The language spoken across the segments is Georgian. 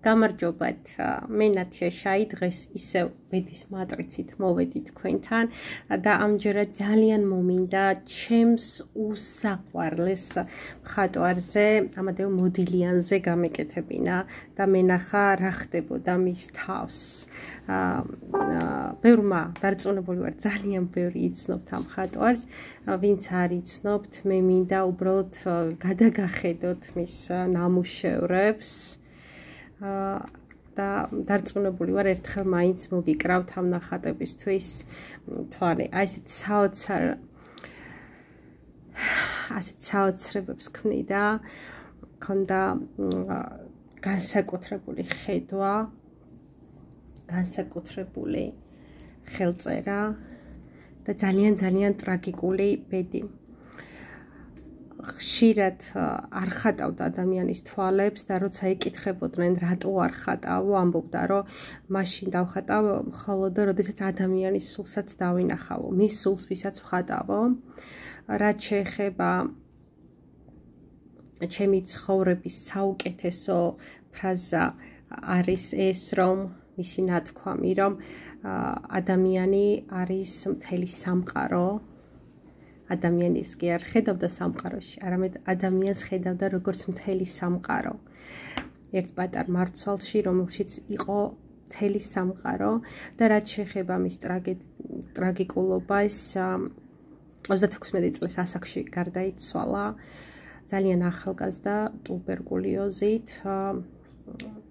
გამარჯობათ, მე ნათია შაი, დღეს ისევ ბედის მატრიცით მოვედი თქვენთან და ამჯერად ძალიან მომინდა ჩემს უსაყვარლეს მხატვარზე, ამადეო მოდილიანზე გამეკეთებინა და მენახა რა ხდებოდა მის თავს. ბევრმა დარწმუნებული ვარ, ძალიან ბევრი იცნობთ ამ მხატვარს, ვინც არ იცნობთ, მე მინდა უბრალოდ გადაგახედოთ მის ნამუშევრებს. და დარწმუნებული ვარ, ერთხელ მაინც მოგიკრავთ ამ ნახატებისთვის თვალე. ასეთ საოცრებებს ქმნიდა, ქონდა განსაკუთრებული ხედვა, განსაკუთრებული ხელწერა და ძალიან ტრაგიკული ბედი. ხშირად არ ხატავდა ადამიანის თვალებს და როცა ეკითხებოდნენ რატო არ ხატავ, ამბობდა რომ მაშინ დავხატავ მხოლოდ როდესაც ადამიანის სულსაც დავინახავო, მის სულს ვისაც ვხატავო. რაც შეეხება ჩემი ცხოვრების საუკეთესო ფრაზა არის ეს, რომ მისი ნათქვამი, რომ ადამიანი არის მთელი სამყარო. ადამიანის კი არ ხედავდა სამყაროში, არამედ ადამიანს ხედავდა როგორც მთელი სამყარო. ერთ პატარ მარცვალში, რომელშიც იყო მთელი სამყარო და რაც შეეხება მის ტრაგიკულობას, 36 წლის ასაკში გარდაიცვალა, ძალიან ახალგაზრდა ტუბერკულოზით,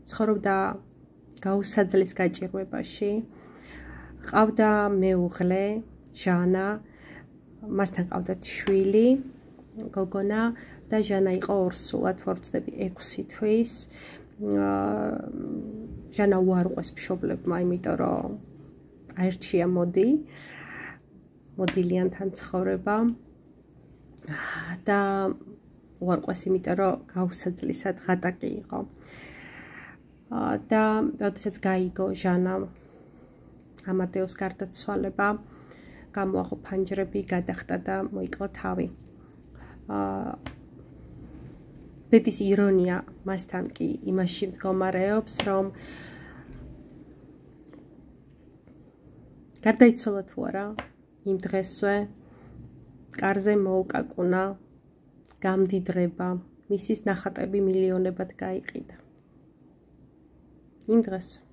ცხოვრობდა გაუსაძლის გაჭირვებაში, ყავდა მეუღლე, ჟანა, მასთან ყავდათ შვილი, გოგონა და ჟანა იყო ორსულად, ვარცდები 6 თვის. ჟანა უარყვეს მშობლებმა, იმიტომ რომ აერჩია მოდილიანთან ცხოვრება და უარყვეს, იმიტომ რომ გაუსაძლისად ღატაკი იყო. და როდესაც გაიგო ჟანამ ამადეოს გარდაცვალება, გამოაღო ფანჯრები, გადახტა და მოიკლა თავი. ბედის ირონია მასთან კი იმაში მდგომარეობს, რომ გარდაიცვალა თუ არა, იმ დღესვე კარზე მოუკაკუნა გამდიდრება, მისის ნახატები მილიონებად გაიყიდა. იმ დღესვე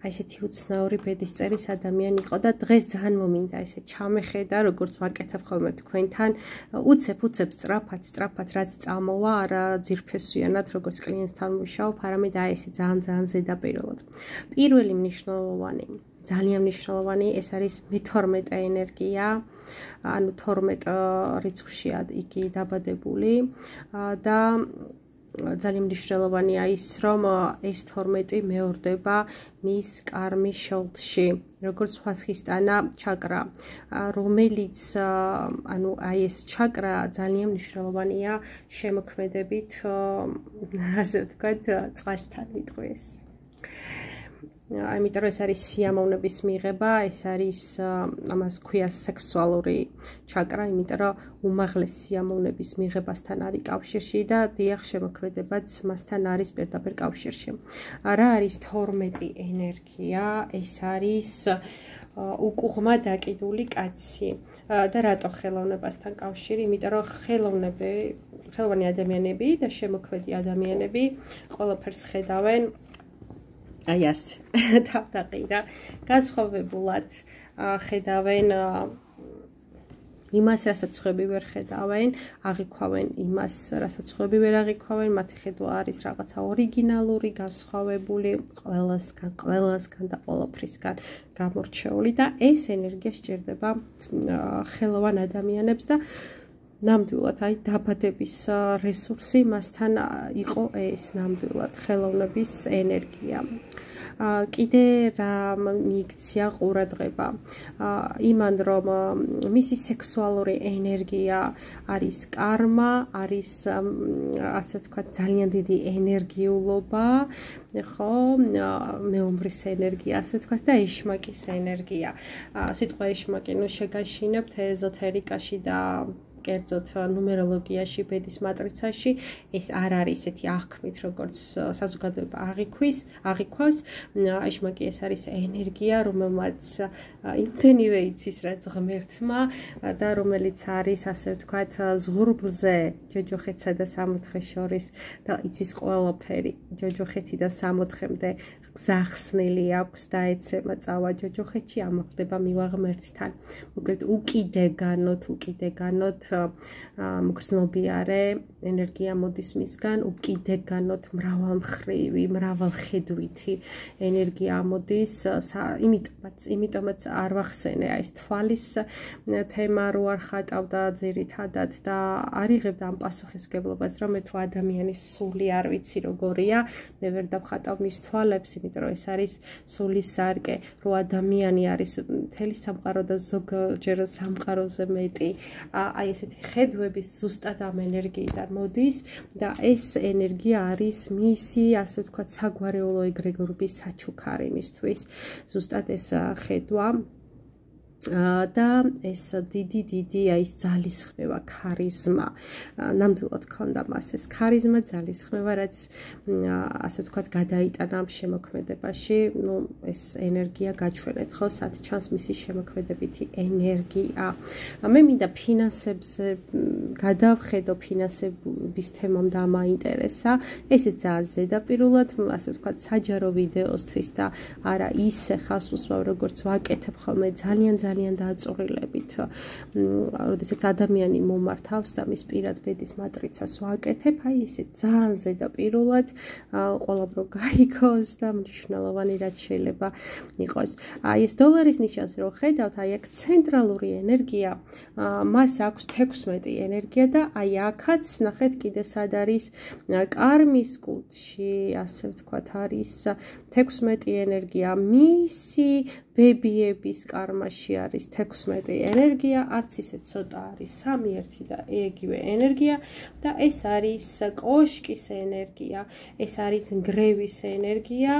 აი ესეთი უცნაური ბედის წერის ადამიანი იყო და დღეს ძალიან მომინდა ესე ჩამეხედა, როგორც ვაკეთებ ხოლმე თქვენთან, უცებ სწრაფად რაც წამოვა, არა ძირფესვიანად, როგორც კლიენტთან მუშაობ, არამედ აი ესე ძალიან ზედაპირულად. პირველი ძალიან მნიშვნელოვანი ეს არის მე-12 ენერგია, ანუ 12 რიცხვშია იგი დაბადებული და ძალიან მნიშვნელოვანია ის, რომ ეს 12 მეორდება მის კარმის შელდში, როგორც სხვადასხვა ჩაკრა, რომელიც ანუ აი ეს ჩაკრა ძალიან მნიშვნელოვანია შემოქმედებით, ასე ვთქვათ, წყალთან ვიტყვის. ამიტომ ეს არის სიამოვნების მიღება, ეს არის ამას ქვია სექსუალური ჩაკრა, იმიტომ რომ უმაღლეს სიამოვნების მიღებასთან არის კავშირში და დიახ შემოქმედებაც მასთან არის პირდაპირ კავშირში. რა არის 12 ენერგია? ეს არის უკუღმა დაკიდული კაცი. და რატო ხელოვნებასთან კავშირი? იმიტომ რომ ხელოვანი ადამიანები და შემოქმედი ადამიანები ყველაფერს ხედავენ აი ასე თავდაყირა, განსხვავებულად ხედავენ იმას, რასაც ხვები ვერ ხედავენ, აღიქვავენ იმას, რასაც ხვები ვერ აღიქვავენ, მათი ხედვა არის რაღაცა ორიგინალური, განსხვავებული, ყველასგან და ყველაფრისგან გამორჩეული და ეს ენერგია სჭირდება ხელოვან ადამიანებს და ნამდვილად აი დაბადების რესურსი მასთან იყო ეს ნამდვილად ხელოვნების ენერგია. კიდე რა მიიქცია ყურადღება იმან, რომ მისი სექსუალური ენერგია არის კარმა, არის ასე ვთქვათ ძალიან დიდი ენერგიულობა, ხო, მეომრის ენერგია, ასე ვთქვათ და ეშმაკის ენერგია. სიტყვა ეშმაკი ნუ შეგაშინებთ ეზოთერიკაში და კერძოდ ნუმეროლოგიაში, ბედის მატრიცაში ეს არ არის ესეთი აღქმით, როგორც საზოგადოება აღიქვავს. ეშმაკი ეს არის ენერგია, რომელმაც იმდენივე იცის, რაც ღმერთმა და რომელიც არის, ასე ვთქვათ, ზღურბლზე ჯოჯოხეთსა და სამოთხეს შორის და იცის ყველაფერი ჯოჯოხეთი და სამოთხემდე გზახსნილი აქვს და ეცემა წავა ჯოჯოხეთში ამოხდება მივა ღმერთთან. მოკლედ უკიდეგანოთ მგრძნობიარე ენერგია მოდის მისგან, უკიდეგანოთ მრავალმხრივი, მრავალხედვითი ენერგია მოდის, იმიტომაც არ ვახსენე ეს თვალის თემა რო არ ხატავდა ძირითადად და არ იღებდა ამ პასუხისმგებლობას, რომ მე თუ ადამიანის სული არ ვიცი როგორია, მე ვერ დავხატავ მის თვალებს, იმიტომ რომ ეს არის სულის სარკე, რო ადამიანი არის მთელი სამყარო და ზოგჯერ სამყაროზე მეტი, აი ესეთი ხედვების ზუსტად ამ ენერგიიდან მოდის და ეს ენერგია არის მისი, ასე ვთქვათ, საგვარეულო ეგრეგორების საჩუქარი მისთვის. ზუსტად ეს ხედვა და ეს დიდი აი ეს ძალისხმევა, ქარიზმა. ნამდვილად ქონდა მას ეს ქარიზმა, ძალისხმევა, რაც ასე ვთქვათ, გადაიტანა ამ შემოქმედებაში. ნუ ეს ენერგია გაჩვენეთ, ხო, სად ჩანს მისი შემოქმედებითი ენერგია. მე მინდა ფინანსებზე გადავხედო, ფინანსების თემამ დამაინტერესა. ესეც ძალიან ზედაპირულად, ასე ვთქვათ, საჯარო ვიდეოსთვის და არა ისე ხას უსვავ, როგორც ვაკეთებ ხოლმე ძალიან დააწურილებით, როდესაც ადამიანი მომართავს და მის პირად ბედის მატრიცას ვაკეთებ, აი ესე ძალიან ზედაპირულად ყველაფრო გაიგოს და მნიშვნელოვანი რაც შეიძლება იყოს. აი ეს დოლარის ნიშანს რო ხედავთ, აი აქ ცენტრალური ენერგია, მას აქვს 16 ენერგია და აი აქაც ნახეთ კიდე სად არის კარმის კუთში, ასე ვთქვათ, არის 16 ენერგია, მისი ბებიების კარმაში არის 16 ენერგია, არც ისე ცოტა არის 3-1 და იგივე ენერგია და ეს არის კოშკის ენერგია, ეს არის ნგრევის ენერგია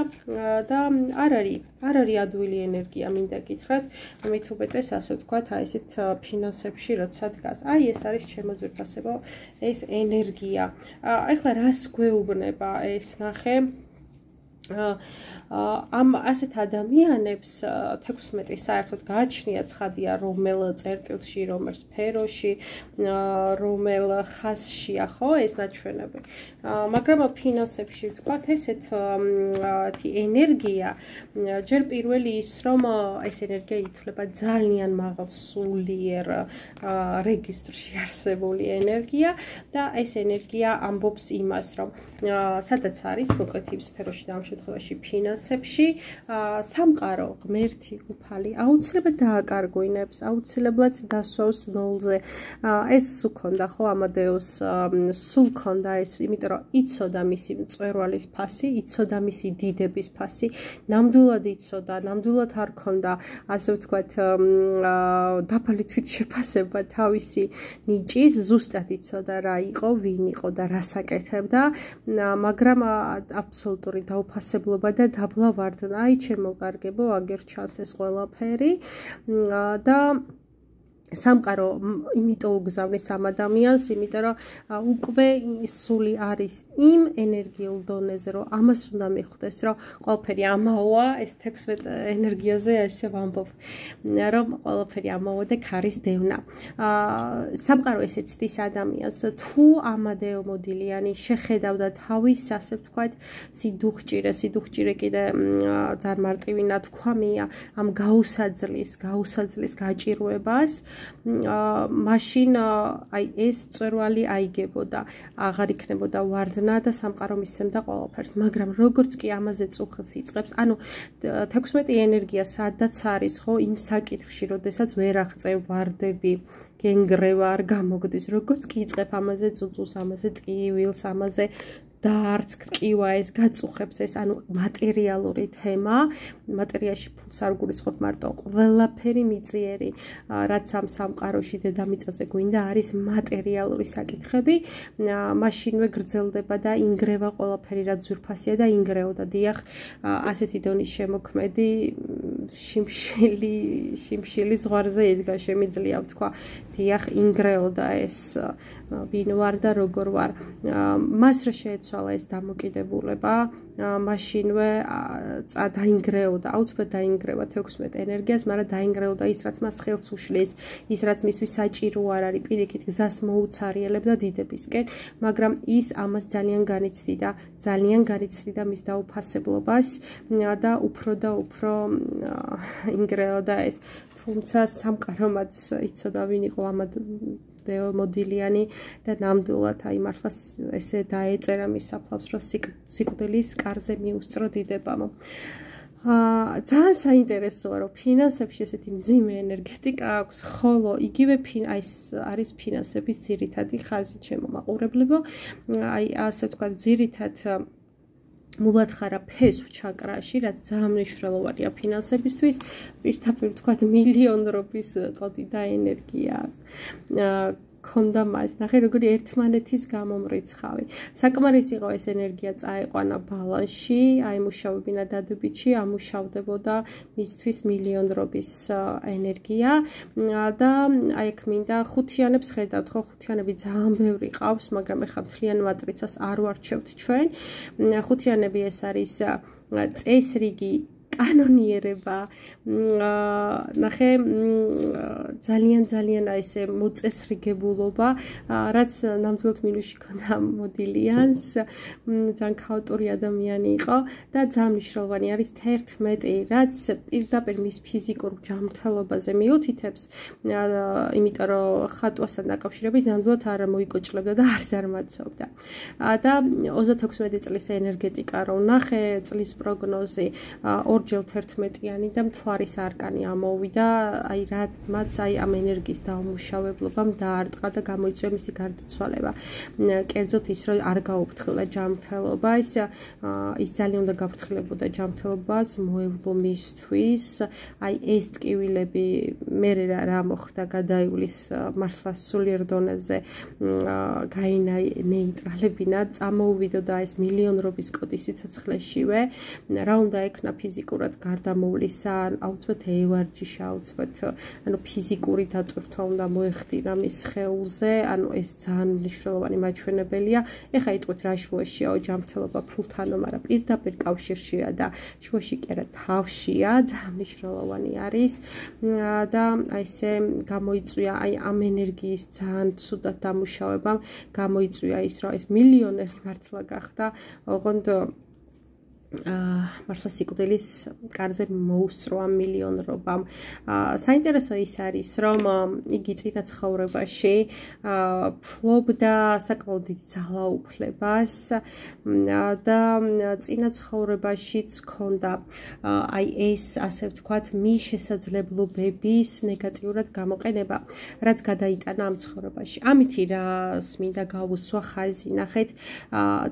და არ არის ადვილი ენერგია, მინდა გითხრათ, მით უმეტეს ასე ვთქვათ, აი ესეთ ფინანსებში როცა დგას. აი ეს არის ჩემო ძვირფასებო, ეს ენერგია. ეხლა რას გვეუბნება ეს ნახე? ამ ასეთ ადამიანებს 16 საერთოდ გააჩნია ცხადია რომელ წერტილში, რომელ სფეროში, რომელ ხაზშია, ხო, ეს ნაჩვენები. მაგრამ ფინანსებში ვთქვათ, ესეთი ენერგია, ჯერ პირველი ის, რომ ეს ენერგია ითვლება ძალიან მაღალ სულიერ რეგისტრში არსებული ენერგია და ეს ენერგია ამბობს იმას, რომ სადაც არის მოკლედ იმ სფეროში და ამ შემთხვევაში ფინანსებში სამყარო, ღმერთი, უფალი აუცილებლად დააკარგვინებს, აუცილებლად დასვავს ნოლზე. ეს სუქონდა ხო ამადეოს სულ ქონდა ეს, იმიტომ რომ იცოდა მისი მწვერვალის ფასი, იცოდა მისი დიდების ფასი, ნამდვილად იცოდა, ნამდვილად არ ქონდა, ასე ვთქვათ, დაბალი თვითშეფასება თავისი ნიჭის, ზუსტად იცოდა რა იყო, ვინ იყო და რას აკეთებდა, მაგრამ აბსოლუტური დაუფასებლობა და დაბლა ვარდნა, აი ჩემო კარგებო, აგერ ჩანს ეს ყველაფერი და სამყარო იმიტომ უგზავნეს ამ ადამიანს, იმიტომ რომ უკვე სული არის იმ ენერგიულ დონეზე, რომ ამას უნდა მიხვდეს, რომ ყველაფერი ამაოა, ეს 16 ენერგიაზე ესე ვამბობ, რომ ყველაფერი ამაოა და ქარის დევნა. სამყარო ესე ცდის ადამიანს, თუ ამადეო მოდილიანი შეხედავდა თავის, ასე ვთქვათ, სიდუხჭირე კიდე ძალიან მარტივი ნათქვამია, ამ გაუსაძლის გაჭირვებას, მაშინ აი ეს მწვერვალი აიგებოდა, აღარ იქნებოდა ვარდნა და სამყარო მისცემდა ყველაფერს, მაგრამ როგორც კი ამაზე წუხილს იწყებს, ანუ 16 ენერგია სადაც არის, ხო, იმ საკითხში, როდესაც ვერ აღწევ ვარდები, გენგრევა არ გამოგდის, როგორც კი იწყებ ამაზე წუწულს, ამაზე ტკივილს, ამაზე და არც ტკივა ეს გაწუხებს ეს, ანუ მატერიალური თემა, მატერიაში ფულს არ გულისხმობ მარტო, ყველაფერი მიწიერი, რაც ამ სამყაროში დედამიწაზე გვინდა არის მატერიალური საკითხები, მაშინვე გრძელდება და ინგრევა ყველაფერი, რაც ძვირფასია და ინგრეოდა, დიახ, ასეთი დონის შემოქმედი შიმშილი ზღვარზე იდგა, შემიძლია ვთქვა, დიახ, ინგრეოდა ეს ვინ ვარ და როგორ ვარ. მას რა შეეცვალა ეს დამოკიდებულება, მაშინვე დაინგრეოდა, აუცილებლად დაინგრევა 16 ენერგიას, მაგრამ დაინგრეოდა ის, რაც მას ხელს უშლის, ის, რაც მისთვის საჭირო არ არის, პირიქით გზას მოუცარიელებდა დიდებისკენ, მაგრამ ის ამას ძალიან განიცდიდა მის დაუფასებლობას და უფრო ინგრეოდა ეს. თუმცა სამყარომაც იცოდა ვინ იყო მოდილიანი და ნამდვილად აი მართლა ესე დაეწერა მის საფლავს, რომ სიკვდილის კარზე მიუსწრო დიდებამო. ძალიან საინტერესოა, რომ ფინანსებში ესეთი მძიმე ენერგეტიკა აქვს, ხოლო იგივე არის ფინანსების ძირითადი ხაზი ჩემო მაყურებლებო, აი ასე ვთქვათ, ძირითად მულათხარა ფესვ ჩაკრაში, რაც ძალიან მნიშვნელოვანია ფინანსებისთვის, პირდაპირ ვთქვათ, მილიონრობის კოდი და ენერგია ქონდა მას. ნახე, როგორი ერთმანეთის გამომრიცხავი. საკმარის იყო ეს ენერგია წაეყვანა ბალანსში, აიმუშავებინა დადბიჩი, ამუშავდებოდა მისთვის მილიონრობის ენერგია და აი აქ მინდა ხუთიანებს ხედავთ, ხო, ხუთიანები ძალიან ბევრი ყავს, მაგრამ ეხლა მთლიან მატრიცას არ ვარჩევთ ჩვენ. ხუთიანები ეს არის წესრიგი, კანონიერება, ნახე, ძალიან ესე მოწესრიგებულობა, რაც ნამდვილად მინუსი ქონდა მოდილიანს, ძალიან ქაოტური ადამიანი იყო და ძალიან მნიშვნელოვანი არის 11, რაც პირდაპირ მის ფიზიკურ ჯანმრთელობაზე მიუთითებს, იმიტომ რომ ხატვასთან დაკავშირებით ნამდვილად არ მოიკოჭლებდა და არ ზარმაცობდა. და 36 წლის ენერგეტიკა რომ ნახე, წლის პროგნოზი ორჯერ 11-იანი და მთვარის არკანი ამოვიდა, აი რამაც აი ამ ენერგიის დაუმუშავებლობამ დაარტყა და გამოიწვია მისი გარდაცვალება. კერძოდ ის რომ არ გაუფრთხილა ჯანმრთელობა, ის ძალიან უნდა გაფრთხილებოდა ჯანმრთელობას, მოევლო მისთვის, აი ეს ტკივილები მერე რა მოხდა, გადაივლის მართლა სულიერ დონეზე გაინეიტრალებინა, წამოუვიდოდა ეს მილიონრობის კოდი სიცოცხლეშივე, რა უნდა ექნა ფიზიკურად გარდამოვლისა, აუცილებლად ევარჯიშა, აუცილებლად ანუ ფიზიკური დატვირთვა უნდა მოეხდინა მის სხეულზე, ანუ ეს ძალიან მნიშვნელოვანი მაჩვენებელია. ეხა იტყვით რა შუაშიაო ჯანმრთელობა ფულთანო, მაგრამ პირდაპირ კავშირშია და შუაში კი არა თავშია, ძალიან მნიშვნელოვანი არის და აი ესე გამოიწვია აი ამ ენერგიის ძალიან ცუდად დამუშავებამ, გამოიწვია ის რომ ეს მილიონერი მართლა გახდა, ოღონდ მართლა სიკვდილის კარზე მოუსწრო ამ მილიონრობამ. საინტერესო ის არის, რომ იგი წინა ცხოვრებაში ფლობდა საკმაოდ დიდ ძალაუფლებას და წინა ცხოვრებაშიც ჰქონდა აი ეს, ასე ვთქვათ, მის შესაძლებლობების ნეგატიურად გამოყენება, რაც გადაიტანა ამ ცხოვრებაში. ამითი რას მინდა გავუსვა ხაზი, ნახეთ,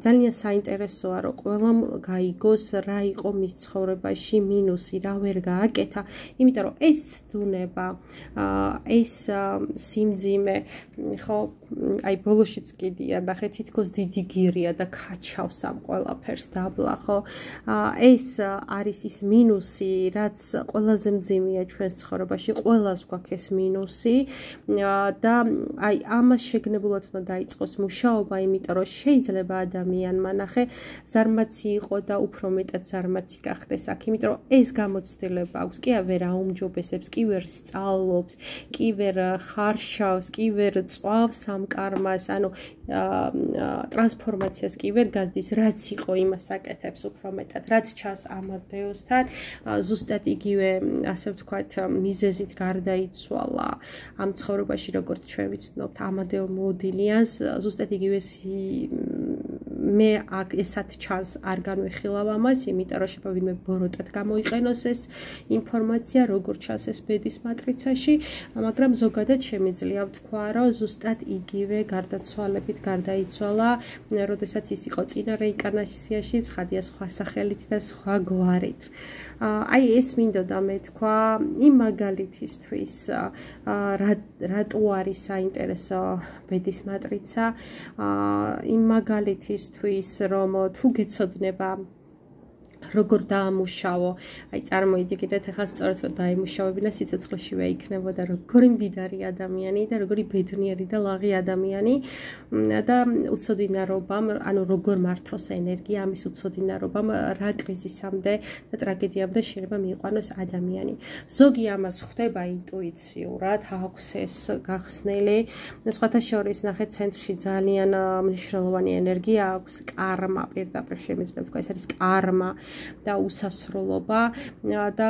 ძალიან საინტერესოა, რომ ყველამ გაიგო რა იყო მის ცხოვრებაში მინუსი, რა ვერ გააკეთა, იმიტომ რომ ეს ძუნება, ეს სიმძიმე, ხო, აი ბოლოშიც კიდია, ნახე, თითქოს დიდი გირია და ქაჩავს ამ ყველაფერს დაბლა, ხო? ეს არის ის მინუსი, რაც ყველაზე მძიმეა ჩვენს ცხოვრებაში, ყველას გვაქვს ეს მინუსი და აი ამას შეგნებულად უნდა დაიწყოს მუშაობა, იმიტომ რომ შეიძლება ადამიანმა, ნახე, ზარმაცი იყო და უფრო მეტად ზარმაცი გახდეს აქ, იმიტომ რომ ეს გამოცდილება აქვს, კი ვერ აუმჯობესებს, კი ვერ სწავლობს, კი ვერ ხარშავს, კი ვერ წვავს ამ კარმას, ანუ ტრანსფორმაციას კი ვერ გაზდის, რაც იყო იმას აკეთებს უფრო მეტად, რაც ჩანს ამადეოსთან, ზუსტად იგივე, ასე ვთქვათ, მიზეზით გარდაიცვალა ამ ცხოვრებაში, როგორც ჩვენ ვიცნობთ, ამადეო მოდილიანს, ზუსტად იგივე მე ესად ჩანს არ განვიხილავ ამას, იმიტომ რომ შეიძლება ვინმე ბოროტად გამოიყენოს ეს ინფორმაცია, როგორ ჩანს ეს ბედის მატრიცაში, მაგრამ ზოგადად შემიძლია ვთქვა, რომ ზუსტად იგივე გარდაცვალებით გარდაიცვალა, როდესაც ის იყო წინა რეინკარნაციაში, ცხადია სხვა სახელით და სხვა გვარით. აი ეს მინდოდა მე თქვა იმ მაგალითისთვის, რატო არის საინტერესო ბედის მატრიცა, იმ მაგალითისთვის, რომ თუ გეცოდნება როგორ დაამუშავო, აი წარმოიდგინეთ ახლა სწორედ დაიმუშავებინა სიცოცხლეშივე იქნებოდა როგორი მდიდარი ადამიანი და როგორი ბედნიერი და ლაღი ადამიანი და უცოდინარობამ, ანუ როგორ მართოს ენერგია, ამის უცოდინარობამ რა კრიზისამდე და ტრაგედიამდე შეიძლება მიიყვანოს ადამიანი. ზოგი ამას ხვდება ინტუიციურად, აქვს ეს გახსნილი, სხვათა შორის ნახეთ ცენტრში ძალიან მნიშვნელოვანი ენერგია აქვს, კარმა პირდაპირ შემიძლია თქვა, ეს არის კარმა და უსასრულობა და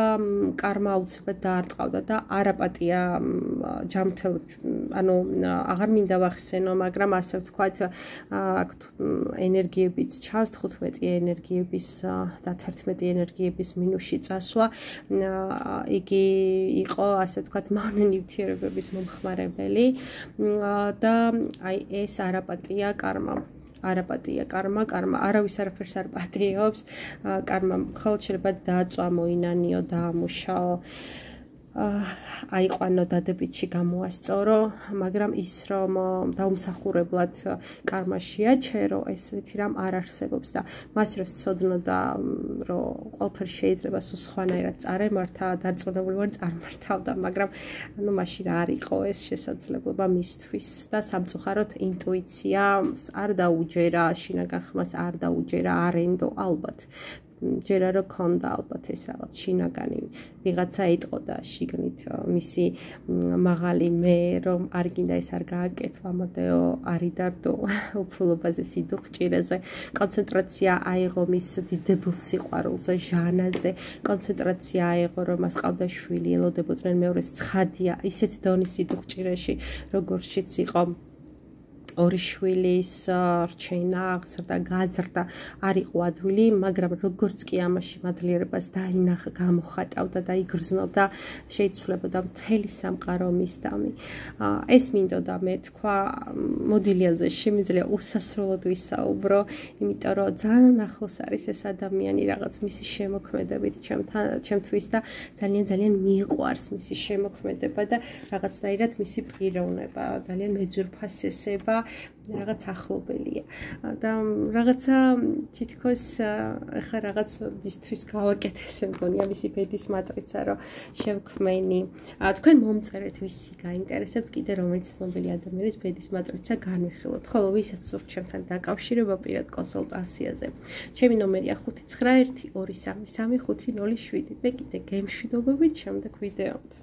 კარმა აუცილებლად დაარტყავდა და არაპატია ჯამთელ, ანუ აღარ მინდა ვახსენო, მაგრამ ასე ვთქვათ, აქ ენერგიებიც ჩანს 15 ენერგიების და 11 ენერგიების მინუსში წასვლა. იგი იყო, ასე ვთქვათ, მავნენივთიერებების მომხმარებელი და აი ეს არაპატია კარმა. არაპატია კარმა, არავის არაფერს არ პატიობს, კარმა მხოლოდ შეიძლება დააწვა, მოინანიო, დაამუშაო, აიყვანო, დადებითში გამოასწორო, მაგრამ ის რომ დაუმსახურებლად კარმა შეაჩერო, ესეთი რამ არ არსებობს და მას რო სცოდნოდა, რომ ყველაფერი შეიძლება სულ სხვანაირად წარემართა, დარწმუნებული ვარ წარმართავდა, მაგრამ ანუ მაშინ არ იყო ეს შესაძლებლობა მისთვის და სამწუხაროდ ინტუიცია არ დაუჯერა, შინაგან ხმას არ დაუჯერა, არენდო ალბათ. ჯერა რომ ქონდა ალბათ ეს რაღაც შინაგანი ვიღაცა იტყოდა შიგნით მისი მაღალი მე რომ არ გინდა ეს არ გააკეთო ამოდეო არიდარდო უფლობაზე სიდუხჭირეზე კონცენტრაცია აიღო მის დიდებულ სიყვარულზე ჟანაზე კონცენტრაცია აიღო რომ მას ყავდა შვილი ელოდებოდნენ მეორეს ცხადია ისეთ დონის სიდუხჭირეში როგორშიც იყო ორი შვილის რჩენა აღზრდა გაზრდა არ იყო ადვილი, მაგრამ როგორც კი ამაში მადლიერებას დაინახა, გამოხატავდა და იგრძნობდა, შეიცვლებოდა მთელი სამყარო მისდამი. ეს მინდოდა მე თქვა, მოდილიანზე შემიძლია უსასრულოდ ვისაუბრო, იმიტომ რომ ძალიან ახლოს არის ეს ადამიანი რაღაც მისი შემოქმედებით ჩემთვის და ძალიან მიყვარს მისი შემოქმედება და რაღაცნაირად მისი პიროვნება, ძალიან მეძვირფასესება რაღაც ახლობელია და რაღაცა თითქოს ახლა რაღაც მისთვის გავაკეთესე მგონია მისი ბედის მატრიცა რომ შევქმენი თქვენ მომწერეთ ვისი გაინტერესებთ კიდე რომელიც ცნობილი ადამიანის ბედის მატრიცა განვიხილოთ ხოლო ვისაც სურთ ჩემთან დაკავშირება პირად კონსულტაციაზე ჩემი ნომერია 591 233 507 მე კიდე გემშვიდობებით შემდეგ ვიდეომდე